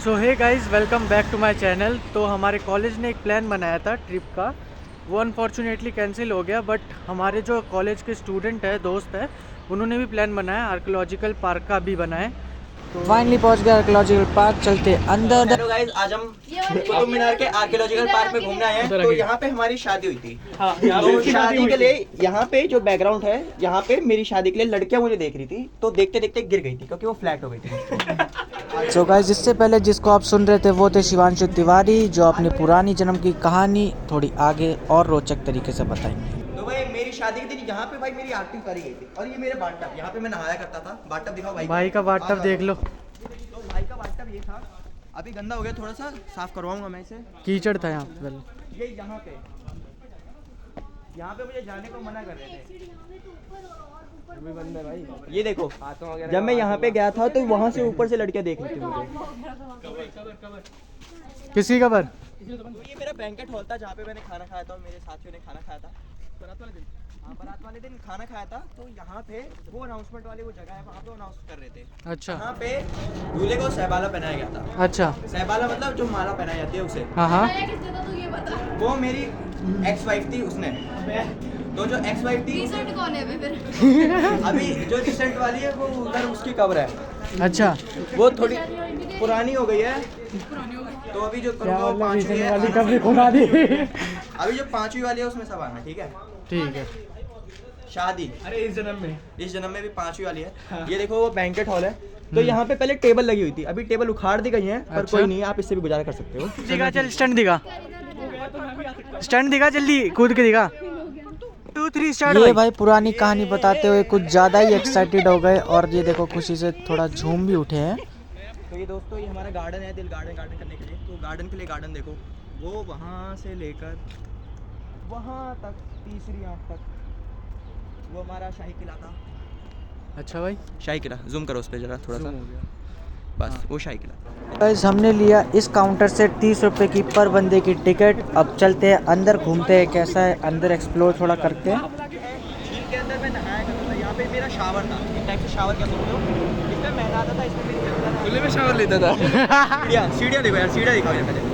So hey guys, welcome back to my channel. तो हमारे college ने एक प्लान बनाया था ट्रिप का, वो अनफॉर्चुनेटली कैंसिल हो गया। बट हमारे जो कॉलेज के स्टूडेंट है, दोस्त है, उन्होंने भी प्लान बनाया, आर्कियोलॉजिकल पार्क का भी बनाए। तो फाइनली पहुंच गया आर्कियोलॉजिकल पार्क, चलते अंदर। हेलो गाइस, आज हम कुतुब मीनार के आर्कियोलॉजिकल पार्क में घूमने आए हैं। तो यहाँ पे हमारी शादी हुई थी। तो शादी के लिए यहाँ पे जो बैकग्राउंड है, यहाँ पे मेरी शादी के लिए लड़कियाँ मुझे देख रही थी, तो देखते देखते गिर गई थी क्योंकि वो फ्लैट हो गई थी। सो गाइस, इससे पहले जिसको आप सुन रहे थे वो थे शिवांशु तिवारी, जो अपनी पुरानी जन्म की कहानी थोड़ी आगे और रोचक तरीके से बताएंगे। तो भाई मेरी शादी के दिन यहाँ पे भाई मेरी आरती उतारी गई थी, और ये मेरे बाथटब, यहाँ पे मैं नहाया करता था। बाथटब दिखाओ भाई। भाई का बाथटब देख लो। तो भाई का बाथटब ये था, अभी गंदा हो गया, थोड़ा सा साफ करवाऊंगा मैं इसे। कीचड़ था यहाँ पे। ये यहाँ पे मुझे जाने को मना कर रहे थे। बंद है भाई, ये देखो। जब मैं यहाँ पे गया था तो वहाँ से ऊपर से लड़कियाँ देख रही थी मुझे। किसी कबर? तो ये मेरा बैंकेट हॉल था जहाँ पे मैंने खाना खाया था और मेरे साथियों ने खाना खाया था। बारात वाले दिन, हाँ बारात वाले दिन खाना खाया था। तो यहाँ पे वो अनाउंसमेंट वाली वो जगह है, वहाँ पे अनाउंस कर रहे थे। अच्छा। यहाँ पे दूल्हे को सहबाला पहनाया गया था। अच्छा। सहबाला मतलब जो माला पहनाई जाती है उसे। हाँ हाँ। वो मेरी एक्स वाइफ थी, उसने। तो जो एक्स वाइफ थी कौन है फिर? अभी जो रिसेंट वाली है वो उधर उसकी कब्र है। अच्छा। वो थोड़ी पुरानी हो गई है। तो अभी जो पांचवी है, अभी जो पांचवी वाली है उसमें सब आना, ठीक है? ठीक है। शादी, अरे इस जन्म में भी पांचवी वाली है। हाँ। ये देखो वो बैंकेट हॉल है। तो यहाँ पे पहले टेबल लगी हुई थी, अभी टेबल उखाड़ दी गई है। पर अच्छा। कोई नहीं, आप इससे भी गुजारा कर सकते हो। दिखा, चल स्टैंड दिखा, स्टैंड दिखा, जल्दी कूद के दिखा। 2 3 स्टार्ट। ये भाई पुरानी कहानी बताते हुए कुछ ज़्यादा ही एक्साइटेड हो गए, और ये देखो खुशी से थोड़ा झूम भी उठे हैं। तो ये दोस्तों, ये हमारा गार्डन है, दिल गार्डन करने के लिए। तो गार्डन के लिए गार्डन देखो, वो वहाँ से लेकर वहाँ तक, तीसरी आँख तक, वो हमारा शाही किला था। अच्छा भाई, शाही किला जूम करो उस पर जरा, थोड़ा सा बस। हाँ। वो शाही किला। गाइस, हमने लिया इस काउंटर से 30 रुपए की पर बंदे की टिकट। अब चलते हैं अंदर, घूमते हैं कैसा है अंदर, एक्सप्लोर थोड़ा करते हैं। झील के अंदर मैं नहाया करता था। यहाँ पे मेरा शावर था, एक टाइप से शावर कह सकते हो। इसमें मैं नहाता था, इसमें मेरी खुले में शावर लेता था। सीढ़ियाँ देखो यार, सीढ़ियाँ दिखाओ यार पहले।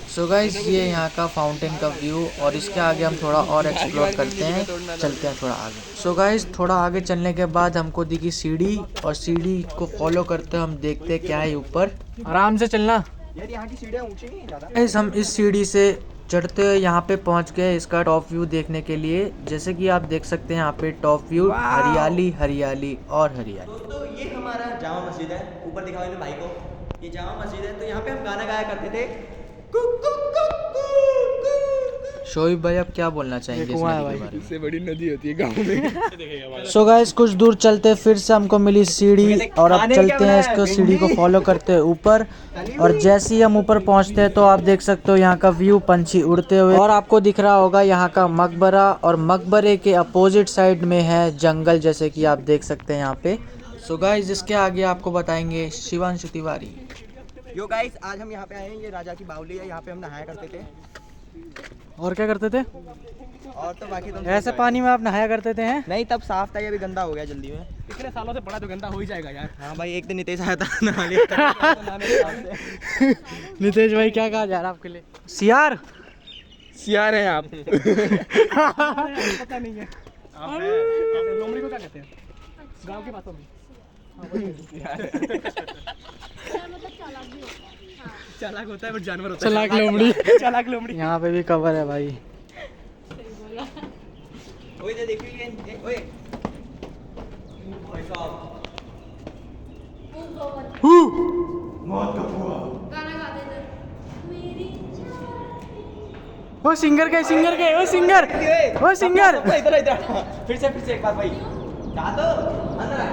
सो गाइस, ये यहाँ का फाउंटेन का व्यू, और इसके आगे हम थोड़ा और एक्सप्लोर करते हैं, चलते हैं थोड़ा आगे। सो गाइस, थोड़ा आगे चलने के बाद हमको दिखी सीढ़ी, और सीढ़ी को फॉलो करते हम देखते हैं क्या है ऊपर। आराम से चलना यार, यहाँ की सीढ़ियाँ ऊंची नहीं है ज़्यादा। गाइस, हम इस सीढ़ी से चढ़ते हुए यहाँ पे पहुँच गए इसका टॉप व्यू देखने के लिए। जैसे कि आप देख सकते हैं यहाँ पे टॉप व्यू, हरियाली हरियाली और हरियाली। तो ये हमारा जामा मस्जिद है, ऊपर दिखाओ इन्हें भाई को। ये जामा मस्जिद है। तो यहाँ पे हम गाना गाया करते थे। शोएब भाई, आप क्या बोलना चाहेंगे इस नदी के बारे में? इससे बड़ी नदी होती है गांव में। सो गाइस, कुछ दूर चलते फिर से हमको मिली सीढ़ी, और अब चलते हैं इसको, सीढ़ी को फॉलो करते हैं ऊपर। और जैसे ही हम ऊपर पहुंचते हैं तो आप देख सकते हो यहाँ का व्यू, पंछी उड़ते हुए, और आपको दिख रहा होगा यहाँ का मकबरा, और मकबरे के अपोजिट साइड में है जंगल, जैसे कि आप देख सकते हैं यहाँ पे। सो गाइस, इसके आगे आपको बताएंगे शिवांशु तिवारी। यो गाइस, आज हम यहाँ पे आए हैं, ये राजा की बावली है, यहाँ पे हम नहाया करते थे। और क्या करते थे? और तो बाकी तो ऐसे पानी में आप नहाया करते थे हैं? नहीं, तब साफ था, ये अभी गंदा हो गया जल्दी में। इतने सालों से पड़ा तो गंदा हो ही जाएगा यार। हाँ भाई, एक दिन नितेश आया था नहा लिया। नितेश भाई, क्या कहा जा रहा है आपके लिए? सियार सियार हैं आप। पता नहीं है। लोमड़ी को क्या कहते हैं गांव के पासों में? चालाक होता है बट जानवर होता है। चालाक लोमड़ी। चालाक लोमड़ी। यहाँ पे भी कवर है भाई। ओए ये देखिए, ये ओए भाई साहब, मौत का कुआं। गाना गा दे मेरी वो सिंगर के, सिंगर के, वो सिंगर, वो सिंगर। इधर इधर फिर से एक बार भाई गा दो, अंदर आ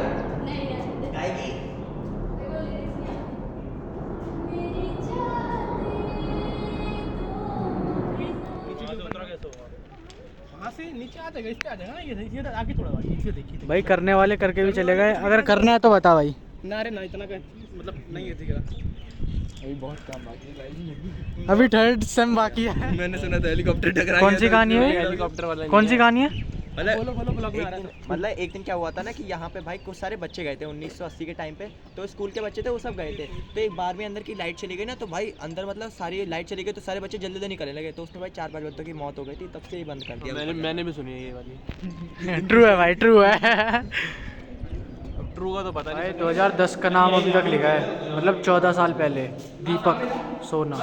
नहीं यार, गाएगी। वहाँ से नीचे आ जाएगा, इस पे आ जाएगा ना, ये आगे थोड़ा नीचे देखिए। भाई करने वाले करके भी चले गए, अगर करना है तो बता भाई। ना अरे ना, इतना का मतलब नहीं है, ठीक है। अभी बहुत काम बाकी है, अभी 3rd सेम बाकी है। मैंने सुना था हेलीकॉप्टर टकरा। कौन सी कहानी है? हेलीकॉप्टर वाला। कौन सी कहानी है? मतलब एक दिन क्या हुआ था ना कि यहाँ पे भाई कुछ सारे बच्चे गए थे 1980 के टाइम पे, तो स्कूल के बच्चे थे वो सब गए थे, तो एक बार में अंदर की लाइट चली गई ना, तो भाई अंदर मतलब सारी लाइट चली गई तो सारे बच्चे जल्दी निकलने लगे, तो उसमें भाई 4-5 बच्चों की मौत हो गई थी, तब से ही बंद कर दिया। मैंने भी सुनी है ये वाली। ट्रू है भाई, ट्रू है। ट्रू का तो पता भाई 2010 का नाम अभी तक लिखा है, मतलब 14 साल पहले, दीपक सोना।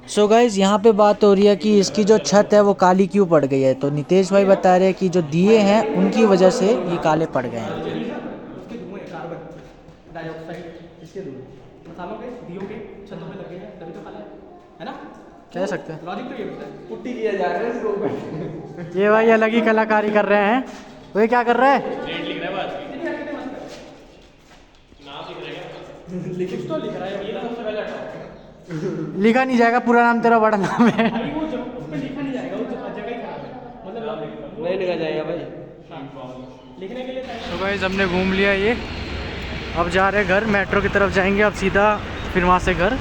सो गाइज यहाँ पे बात हो रही है कि इसकी जो छत है वो काली क्यों पड़ गई है, तो नितेश भाई बता रहे हैं कि जो दिए हैं उनकी वजह से ये काले पड़ गए हैं। कह सकते हैं लॉजिक तो ये होता है, पुट्टी किया जा रहा है इसके ऊपर। ये भाई अलग ही कलाकारी कर रहे हैं। वो क्या कर रहा है? लिखा नहीं जाएगा पूरा नाम, तेरा बड़ा नाम है। नहीं लिखा जाएगा भाई। तो गाइस हमने घूम लिया ये, अब जा रहे हैं घर, मेट्रो की तरफ जाएंगे अब सीधा, फिर वहाँ से घर।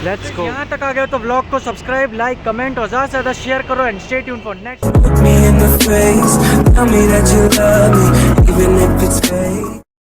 Let's go. यहाँ तक आ गए तो ब्लॉग को सब्सक्राइब, लाइक, कमेंट और ज़्यादा से ज़्यादा शेयर करो and stay tuned for next. me in the face, tell me that you love me, even if it's fake.